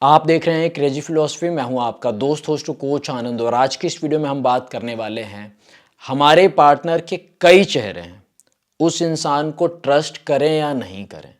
आप देख रहे हैं क्रेजी फिलोसफी। मैं हूं आपका दोस्त होस्ट कोच आनंद और आज की इस वीडियो में हम बात करने वाले हैं हमारे पार्टनर के कई चेहरे हैं, उस इंसान को ट्रस्ट करें या नहीं करें।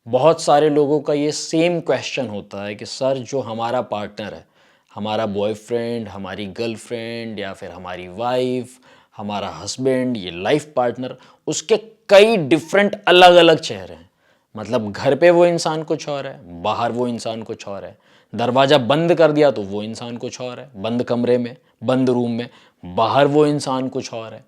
बहुत सारे लोगों का ये सेम क्वेश्चन होता है कि सर जो हमारा पार्टनर है, हमारा बॉयफ्रेंड, हमारी गर्लफ्रेंड या फिर हमारी वाइफ, हमारा हस्बैंड, ये लाइफ पार्टनर, उसके कई डिफरेंट अलग अलग चेहरे हैं। मतलब घर पे वो इंसान कुछ और है, बाहर वो इंसान कुछ और है। दरवाज़ा बंद कर दिया तो वो इंसान कुछ और है, बंद कमरे में, बंद रूम में, बाहर वो इंसान कुछ और है।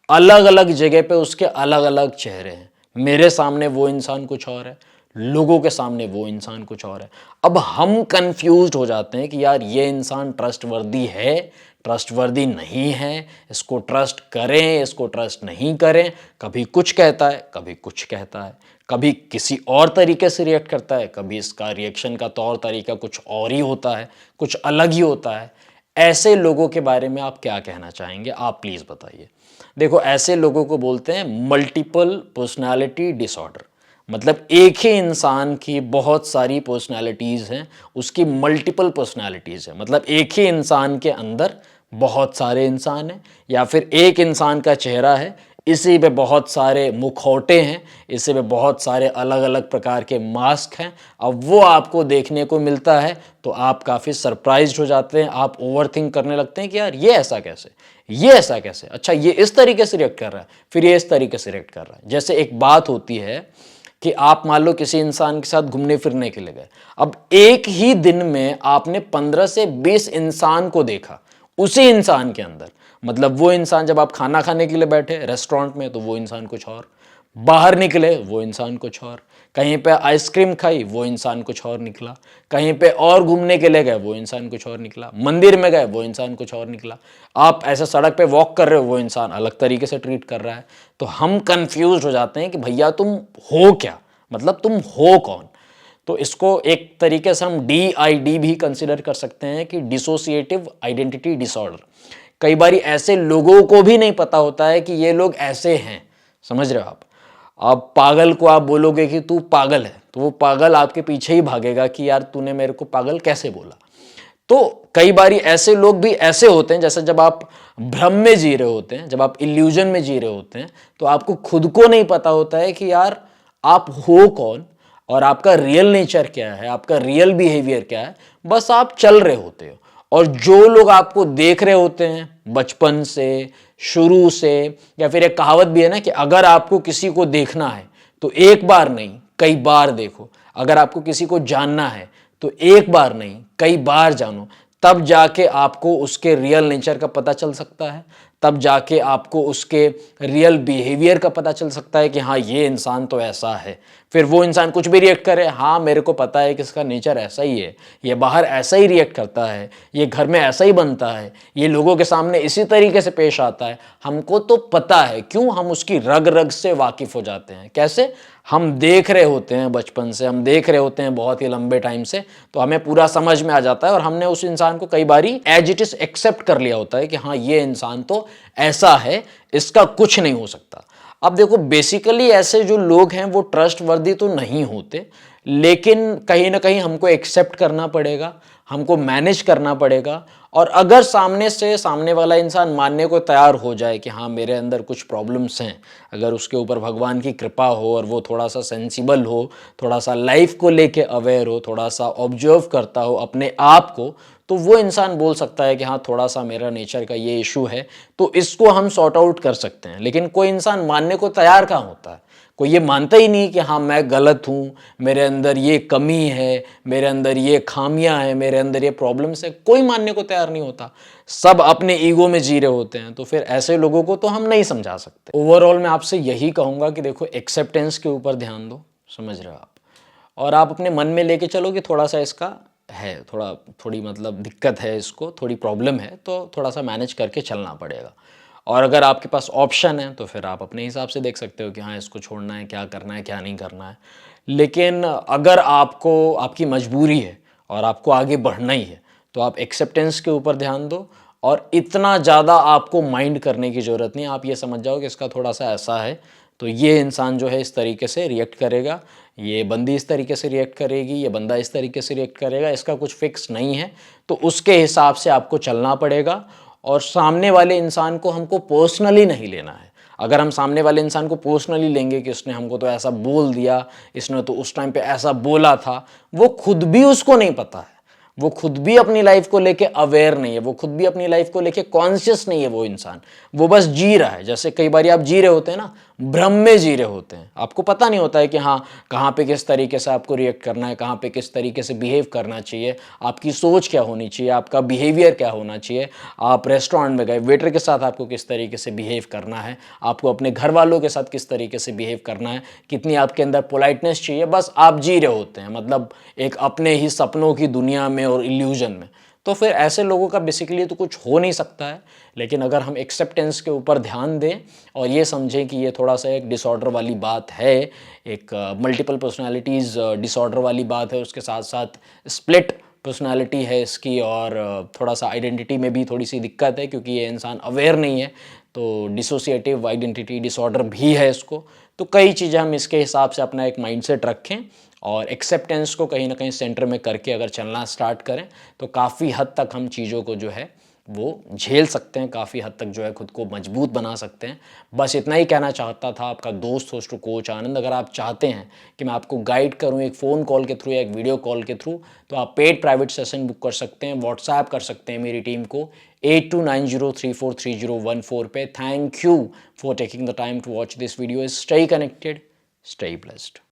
अलग अलग जगह पे उसके अलग अलग चेहरे हैं। मेरे सामने वो इंसान कुछ और है, लोगों के सामने वो इंसान कुछ और है। अब हम कंफ्यूज्ड हो जाते हैं कि यार ये इंसान ट्रस्टवर्दी है, ट्रस्टवर्दी नहीं है, इसको ट्रस्ट करें, इसको ट्रस्ट नहीं करें। कभी कुछ कहता है, कभी कुछ कहता है, कभी किसी और तरीके से रिएक्ट करता है, कभी इसका रिएक्शन का तौर तरीका कुछ और ही होता है, कुछ अलग ही होता है। ऐसे लोगों के बारे में आप क्या कहना चाहेंगे? आप प्लीज़ बताइए। देखो, ऐसे लोगों को बोलते हैं मल्टीपल पर्सनालिटी डिसऑर्डर। मतलब एक ही इंसान की बहुत सारी पर्सनालिटीज़ हैं, उसकी मल्टीपल पर्सनालिटीज़ हैं। मतलब एक ही इंसान के अंदर बहुत सारे इंसान हैं, या फिर एक इंसान का चेहरा है, इसी पे बहुत सारे मुखौटे हैं, इसी पे बहुत सारे अलग अलग प्रकार के मास्क हैं। अब वो आपको देखने को मिलता है तो आप काफ़ी सरप्राइज्ड हो जाते हैं, आप ओवरथिंक करने लगते हैं कि यार ये ऐसा कैसे, ये ऐसा कैसे, अच्छा ये इस तरीके से रिएक्ट कर रहा है, फिर ये इस तरीके से रिएक्ट कर रहा है। जैसे एक बात होती है कि आप मान लो किसी इंसान के साथ घूमने फिरने के लिए गए। अब एक ही दिन में आपने 15 से 20 इंसान को देखा उसी इंसान के अंदर। मतलब वो इंसान जब आप खाना खाने के लिए बैठे रेस्टोरेंट में तो वो इंसान कुछ और, बाहर निकले वो इंसान कुछ और, कहीं पे आइसक्रीम खाई वो इंसान कुछ और निकला, कहीं पे और घूमने के लिए गए वो इंसान कुछ और निकला, मंदिर में गए वो इंसान कुछ और निकला, आप ऐसे सड़क पे वॉक कर रहे हो वो इंसान अलग तरीके से ट्रीट कर रहा है। तो हम कंफ्यूज हो जाते हैं कि भैया तुम हो क्या, मतलब तुम हो कौन। तो इसको एक तरीके से हम DID भी कंसिडर कर सकते हैं कि डिसोसिएटिव आइडेंटिटी डिसऑर्डर। कई बार ऐसे लोगों को भी नहीं पता होता है कि ये लोग ऐसे हैं। समझ रहे हो आप? अब पागल को आप बोलोगे कि तू पागल है तो वो पागल आपके पीछे ही भागेगा कि यार तूने मेरे को पागल कैसे बोला। तो कई बारी ऐसे लोग भी ऐसे होते हैं, जैसे जब आप भ्रम में जी रहे होते हैं, जब आप इल्यूजन में जी रहे होते हैं, तो आपको खुद को नहीं पता होता है कि यार आप हो कौन और आपका रियल नेचर क्या है, आपका रियल बिहेवियर क्या है। बस आप चल रहे होते हो। और जो लोग आपको देख रहे होते हैं बचपन से, शुरू से, या फिर एक कहावत भी है ना कि अगर आपको किसी को देखना है तो एक बार नहीं कई बार देखो, अगर आपको किसी को जानना है तो एक बार नहीं कई बार जानो, तब जाके आपको उसके रियल नेचर का पता चल सकता है, तब जाके आपको उसके रियल बिहेवियर का पता चल सकता है कि हाँ ये इंसान तो ऐसा है। फिर वो इंसान कुछ भी रिएक्ट करे, हाँ मेरे को पता है कि इसका नेचर ऐसा ही है, ये बाहर ऐसा ही रिएक्ट करता है, ये घर में ऐसा ही बनता है, ये लोगों के सामने इसी तरीके से पेश आता है। हमको तो पता है, क्यों? हम उसकी रग रग से वाकिफ हो जाते हैं। कैसे? हम देख रहे होते हैं बचपन से, हम देख रहे होते हैं बहुत ही लंबे टाइम से, तो हमें पूरा समझ में आ जाता है और हमने उस इंसान को कई बारी एज इट इज एक्सेप्ट कर लिया होता है कि हाँ ये इंसान तो ऐसा है, इसका कुछ नहीं हो सकता। अब देखो, बेसिकली ऐसे जो लोग हैं वो ट्रस्टवर्दी तो नहीं होते, लेकिन कहीं ना कहीं हमको एक्सेप्ट करना पड़ेगा, हमको मैनेज करना पड़ेगा। और अगर सामने वाला इंसान मानने को तैयार हो जाए कि हाँ मेरे अंदर कुछ प्रॉब्लम्स हैं, अगर उसके ऊपर भगवान की कृपा हो और वो थोड़ा सा सेंसिबल हो, थोड़ा सा लाइफ को लेके अवेयर हो, थोड़ा सा ऑब्जर्व करता हो अपने आप को, तो वो इंसान बोल सकता है कि हाँ थोड़ा सा मेरा नेचर का ये इशू है, तो इसको हम सॉर्ट आउट कर सकते हैं। लेकिन कोई इंसान मानने को तैयार कहाँ होता है? कोई ये मानता ही नहीं कि हाँ मैं गलत हूँ, मेरे अंदर ये कमी है, मेरे अंदर ये खामियां हैं, मेरे अंदर ये प्रॉब्लम्स है। कोई मानने को तैयार नहीं होता, सब अपने ईगो में जी रहे होते हैं। तो फिर ऐसे लोगों को तो हम नहीं समझा सकते। ओवरऑल मैं आपसे यही कहूँगा कि देखो, एक्सेप्टेंस के ऊपर ध्यान दो। समझ रहे हो आप? और आप अपने मन में लेके चलो कि थोड़ा सा इसका है, थोड़ी मतलब दिक्कत है, इसको थोड़ी प्रॉब्लम है, तो थोड़ा सा मैनेज करके चलना पड़ेगा। और अगर आपके पास ऑप्शन है तो फिर आप अपने हिसाब से देख सकते हो कि हाँ इसको छोड़ना है, क्या करना है, क्या नहीं करना है। लेकिन अगर आपको आपकी मजबूरी है और आपको आगे बढ़ना ही है तो आप एक्सेप्टेंस के ऊपर ध्यान दो। और इतना ज़्यादा आपको माइंड करने की ज़रूरत नहीं। आप ये समझ जाओ कि इसका थोड़ा सा ऐसा है, तो ये इंसान जो है इस तरीके से रिएक्ट करेगा, ये बंदी इस तरीके से रिएक्ट करेगी, ये बंदा इस तरीके से रिएक्ट करेगा, इसका कुछ फिक्स नहीं है। तो उसके हिसाब से आपको चलना पड़ेगा और सामने वाले इंसान को हमको पर्सनली नहीं लेना है। अगर हम सामने वाले इंसान को पर्सनली लेंगे कि उसने हमको तो ऐसा बोल दिया, इसने तो उस टाइम पे ऐसा बोला था, वो खुद भी उसको नहीं पता है, वो खुद भी अपनी लाइफ को लेके अवेयर नहीं है, वो खुद भी अपनी लाइफ को लेके कॉन्शियस नहीं है। वो इंसान वो बस जी रहा है। जैसे कई बार आप जी रहे होते हैं ना, भ्रम में जी रहे होते हैं, आपको पता नहीं होता है कि हाँ कहाँ पे किस तरीके से आपको रिएक्ट करना है, कहाँ पे किस तरीके से बिहेव करना चाहिए, आपकी सोच क्या होनी चाहिए, आपका बिहेवियर क्या होना चाहिए। आप रेस्टोरेंट में गए, वेटर के साथ आपको किस तरीके से बिहेव करना है, आपको अपने घर वालों के साथ किस तरीके से बिहेव करना है, कितनी आपके अंदर पोलाइटनेस चाहिए, बस आप जी रहे होते हैं, मतलब एक अपने ही सपनों की दुनिया में और इल्यूजन में। तो फिर ऐसे लोगों का बेसिकली तो कुछ हो नहीं सकता है। लेकिन अगर हम एक्सेप्टेंस के ऊपर ध्यान दें और ये समझें कि ये थोड़ा सा एक डिसऑर्डर वाली बात है, एक मल्टीपल पर्सनालिटीज़ डिसऑर्डर वाली बात है, उसके साथ साथ स्प्लिट पर्सनालिटी है इसकी, और थोड़ा सा आइडेंटिटी में भी थोड़ी सी दिक्कत है क्योंकि ये इंसान अवेयर नहीं है, तो डिसोसिएटिव आइडेंटिटी डिसऑर्डर भी है इसको। तो कई चीज़ें हम इसके हिसाब से अपना एक माइंडसेट रखें और एक्सेप्टेंस को कहीं ना कहीं सेंटर में करके अगर चलना स्टार्ट करें तो काफ़ी हद तक हम चीज़ों को जो है वो झेल सकते हैं, काफ़ी हद तक जो है खुद को मजबूत बना सकते हैं। बस इतना ही कहना चाहता था। आपका दोस्त होस्ट कोच आनंद। अगर आप चाहते हैं कि मैं आपको गाइड करूं एक फ़ोन कॉल के थ्रू या एक वीडियो कॉल के थ्रू, तो आप पेड प्राइवेट सेशन बुक कर सकते हैं, व्हाट्सएप कर सकते हैं मेरी टीम को 8290343014 पे। Thank you for taking the time to watch this video. Stay connected, stay blessed.